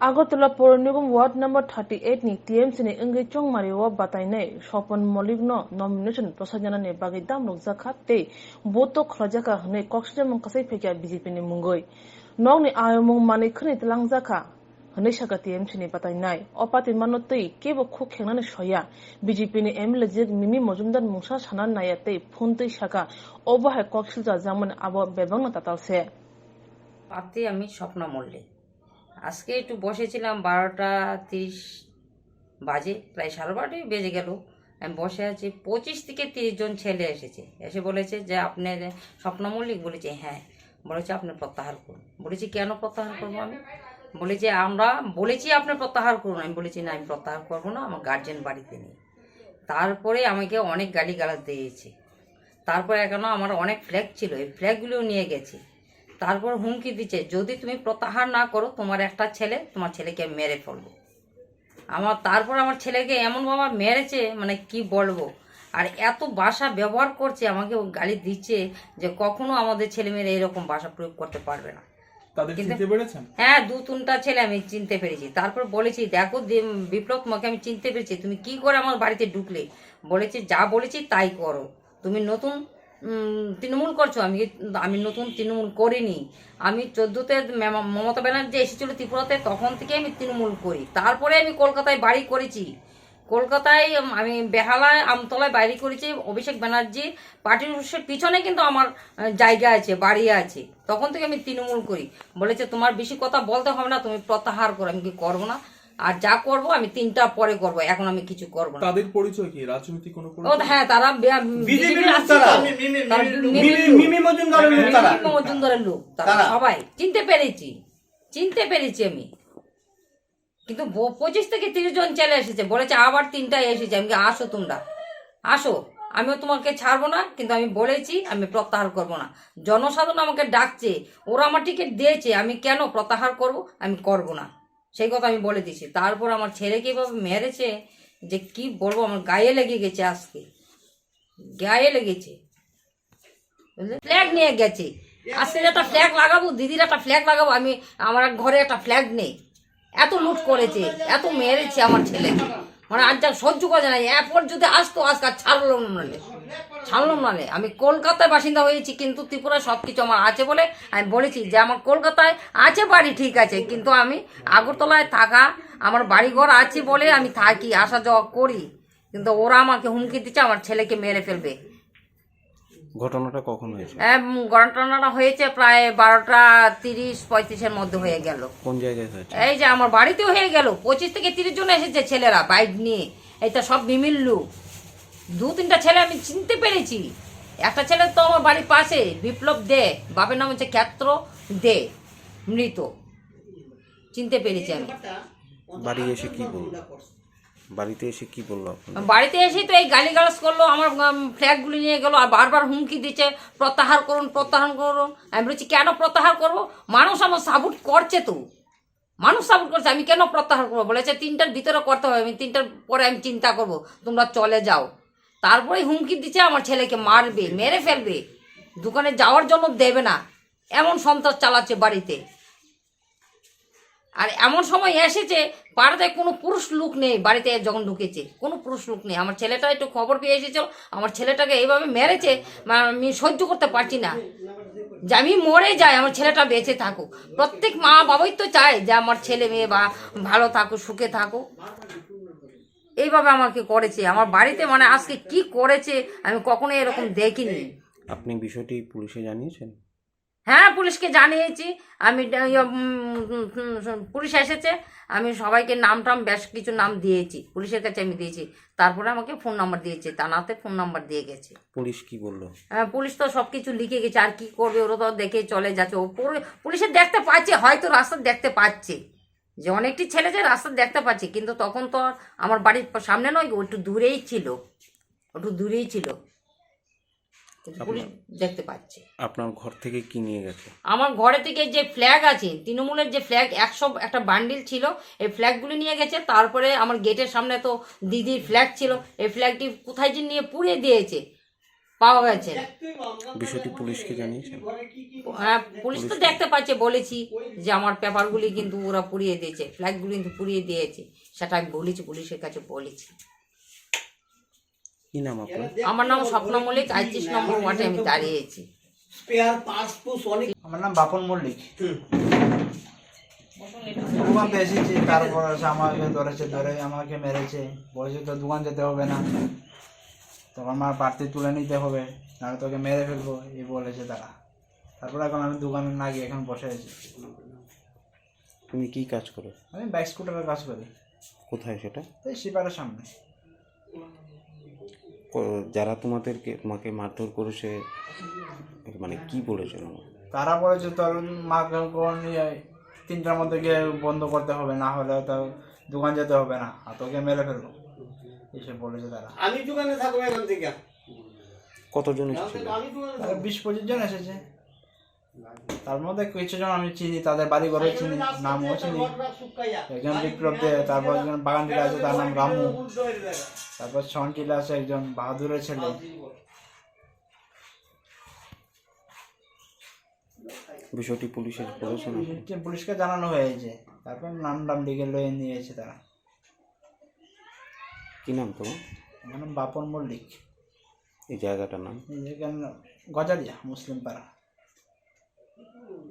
Agotala Puronigam Ward number 38 ni TMC ni English Chongmari wa Batainai Swpan Mallikno nomination Prosajana ni bagi dam zakhat te Butok Rajaka Hwnwi Koksjam kasai phekya BJP ni mungoi Nong ni ayomung mani khni tlang zaka Hwnwi saka TMC ni Batainai opati manotei kebo khu khengna ni soya BJP ni MLA jek Mimi Mojumdar mungsa sanan nayate phuntai saka obahai koksilja jamon abo bebangna tatalse পাতি আমি স্বপ্ন মল্লিক আজকে একটু বসেছিলাম 12:30 বাজে প্রায় 12:30 বেজে গেল আমি বসে আছি 25 থেকে 30 জন ছেলে এসেছে এসে বলেছে যে আপনি স্বপ্ন মল্লিক বলেছে হ্যাঁ বলেছে আপনি প্রত্যাহার করুন বলেছি কেন প্রত্যাহার করব আমি বলেছে আমরা বলেছি আপনি প্রত্যাহার করুন আমি বলেছি না আমি প্রত্যাহার করব না আমার গার্জিয়ান বাড়িতে নেই তারপরে আমাকে অনেক গালিগালাজ দিয়েছে তারপরে এখনো আমার অনেক ফ্ল্যাগ ছিল এই ফ্ল্যাগগুলো নিয়ে গেছে তারপর হুমকি দিচ্ছে যদি তুমি প্রত্যাহার না করো তোমার একটা ছেলে তোমার ছেলেকে মেরে ফেলবো তারপর আমার ছেলেকে এমনভাবে মেরেছে মানে কি বলবো আর এত ভাষা ব্যবহার করছে আমাকে গালি দিচ্ছে যে কখনো আমাদের ছেলে মেয়েরা এরকম ভাষা প্রয়োগ করতে পারবে না হ্যাঁ 2-3টা ছেলে আমি চিনতে পেরেছি তারপর বলেছি দেখো বিপ্লব তোমাকে আমি চিনতে পেরেছি তুমি কি করে আমার বাড়িতে ঢুকলে বলেছি যা বলেছি তাই করো তুমি নতুন তৃণমূল করছো আমি নতুন তৃণমূল করিনি আমি 14তে মমতা ব্যানার্জি এসেছিল ত্রিপুরাতে তখন থেকে আমি তৃণমূল করি তারপরে আমি কলকাতায় বাড়ি করেছি কলকাতায় আমি বেহালায় আমতলায় বাড়ি করেছি অভিষেক ব্যানার্জি পার্টির অফিসের পিছনে কিন্তু আমার জায়গা আছে বাড়ি আছে তখন থেকে আমি তৃণমূল করি বলেছে তোমার বেশি কথা বলতে হবে না তুমি প্রত্যাহার করো আমি কি করবো না আর যা করব আমি 3টা পরে করব এখন আমি কিছু করব না তাদের পরিচয় কি রাজনৈতিক কোনো পরিচয় ও হ্যাঁ তারা বিজেপির মিমি মজুমদারের লোক তারা সবাই চিনতে পেরেছি আমি কিন্তু 25 থেকে 30 জন চলে এসেছে বলেছে আবার 3টায় এসেছে আমি আসো তোমরা আসো আমিও তোমাকে ছাড়বো না কিন্তু আমি বলেছি আমি প্রত্যাহার করব না জনসাধারণ আমাকে ডাকছে ওরা আমার টিকিট দিয়েছে আমি কেন প্রত্যাহার করব আমি করব না সেই কথা আমি বলে দিছি তারপর আমার ছেলেকে এভাবে মেরেছে যে কি বলবো আমার গায়ে লেগে গেছে আজকে গায়ে লেগেছে ফ্ল্যাগ নিয়ে গেছে আজকে একটা ফ্ল্যাগ লাগাবো দিদির একটা ফ্ল্যাগ লাগাবো আমি আমার ঘরে একটা ফ্ল্যাগ নেই এত লুট করেছে এত মেরেছে আমার ছেলেকে মানে আজ যা সহ্য করা যায় না এরপর যদি আসতো আজকে ছাড়লাম না আমি কলকাতায় বাসিন্দা হয়েছি কিন্তু ত্রিপুরায় সবকিছু আমার আছে বলে আমি বলেছি যে আমার কলকাতায় আছে বাড়ি ঠিক আছে কিন্তু আমি আগরতলায় থাকা আমার বাড়িঘর আছে বলে আমি থাকি আসা যাওয়া করি কিন্তু ওরা আমাকে হুমকি দিচ্ছে আমার ছেলেকে মেরে ফেলবে ঘটনাটা কখন হয়েছে ঘটনাটা হয়েছে প্রায় 12:30-35 মধ্যে হয়ে গেল কোন জায়গায় হয়েছে এই যে আমার বাড়িতেও হয়ে গেল 25 থেকে 30 জন এসেছে ছেলেরা বাইক নিয়ে এইটা সব বিমিল্লু 2-3টা ছেলে আমি চিনতে পেরেছি একটা ছেলে তো আমার বাড়ির পাশে বিপ্লব দে বাপের নাম হচ্ছে ক্ষেত্র দে মৃত চিনতে পেরেছি আমি বাড়িতে এসে কি বললো বাড়িতে এসেই তো এই গালিগালাজ করলো আমার ফ্ল্যাগগুলি নিয়ে গেল আর বারবার হুমকি দিচ্ছে প্রত্যাহার করুন আমি বলছি কেন প্রত্যাহার করবো মানুষ আমার সাপোর্ট করছে তো আমি কেন প্রত্যাহার করবো বলেছে 3টার ভিতরে করতে হবে আমি 3টার পরে আমি চিন্তা করবো তোমরা চলে যাও তারপরে হুমকি দিচ্ছে আমার ছেলেকে মারবে মেরে ফেলবে দোকানে যাওয়ার জন্য দেবে না এমন সন্ত্রাস চালাচ্ছে বাড়িতে আর এমন সময় এসেছে পাড়াতে কোনো পুরুষ লোক নেই বাড়িতে যখন ঢুকেছে কোনো পুরুষ লোক নেই আমার ছেলেটা একটু খবর পেয়ে এসেছিল আমার ছেলেটাকে এইভাবে মেরেছে আমি সহ্য করতে পারছি না যে আমি মরে যাই আমার ছেলেটা বেঁচে থাকুক প্রত্যেক মা বাবাই তো চায় যে আমার ছেলে মেয়ে বা ভালো থাকুক সুখে থাকুক এইভাবে আমাকে করেছে আমার বাড়িতে মানে আজকে কি করেছে আমি কখনো এরকম দেখিনি আপনি বিষয়টি পুলিশে জানিয়েছেন হ্যাঁ পুলিশকে জানিয়েছি আমি পুলিশ এসেছে আমি সবাইকে নাম বেশ কিছু নাম দিয়েছি পুলিশের কাছে আমি দিয়েছি তারপরে আমাকে ফোন নাম্বার দিয়েছে থানাতে ফোন নাম্বার দিয়ে গেছে পুলিশ কি বললো হ্যাঁ পুলিশ তো সবকিছু লিখে গেছে আর কি করবে ওরা তো দেখে চলে যাচ্ছে ও পুলিশে দেখতে পাচ্ছে হয়তো রাস্তা দেখতে পাচ্ছে যে অনেকটি ছেলে যে রাস্তা দেখতে পাচ্ছে কিন্তু তখন তো আমার বাড়ির সামনে নয় একটু দূরেই ছিল পুলিশ দেখতে পাচ্ছে আপনার ঘর থেকে কি নিয়ে গেছে আমার ঘরে থেকে যে ফ্ল্যাগ আছে তৃণমূলের যে ফ্ল্যাগ 100 একটা বান্ডিল ছিল এই ফ্ল্যাগগুলি নিয়ে গেছে তারপরে আমার গেটের সামনে তো দিদির ফ্ল্যাগ ছিল এই ফ্ল্যাগটি কোথায় যে নিয়ে পুড়িয়ে দিয়েছে পাওয়া গেছে। বিষয়টি পুলিশকে জানিয়েছেন? হ্যাঁ, পুলিশ তো দেখতে পাচ্ছে, বলেছি যে আমার পেপারগুলি কিন্তু ওরা পুড়িয়ে দিয়েছে, ফ্ল্যাগগুলি কিন্তু পুড়িয়ে দিয়েছে, সেটা আমি বলেছি, পুলিশের কাছে বলেছি। কি নাম আপনার? আমার নাম স্বপ্ন মল্লিক, 35 নম্বর ওয়ার্ডে আমি দাঁড়িয়েছি। আমার নাম বাপন মল্লিক। দোকানতে এসেছি, তারপর এসে আমাকে ধরে আমাকে মেরেছে, বলছে তো দোকান যেতে হবে না, তখন আমার প্রার্থী তুলে নিতে হবে, নাহলে তোকে মেরে ফেলবো, এই বলেছে তারা। তারপর এখন আমি দোকানে না গিয়ে এখন বসে আছি। তুমি কি কাজ করো? আমি বাইক স্কুটারের কাজ করি। কোথায় সেটা? এই শিপারের সামনে। যারা তোমাকে মারধর করেছে মানে কি বলেছে? তারা বলেছে তোর মাকে 3টার মধ্যে গিয়ে বন্ধ করতে হবে, না হলে তো দোকান যেতে হবে না, আর তোকে মেরে ফেলবো, এসব বলেছে তারা। আমি দোকানে থাকবো এখান থেকে। কতজন এসেছিল? 20-25 জন এসেছে, তার মধ্যে কিছু জন আমি চিনি, তাদের বাড়ি ঘরে চিনি, নামও চিনি। একজন বিপ্লব দে, তারপর একজন বাগান টিলা আছে তার নাম রামু, তারপর ছন টিলা আছে একজন বাহাদুরের ছেলে। বিষয়টি পুলিশে বলেছেন? পুলিশকে জানানো হয়েছে, তারপর নাম লিখে লয়ে নিয়েছে তারা। কি নাম তোমার? আমার নাম বাপন মল্লিক। এই জায়গাটার নাম? এই জায়গার গজারিয়া মুসলিম পাড়া।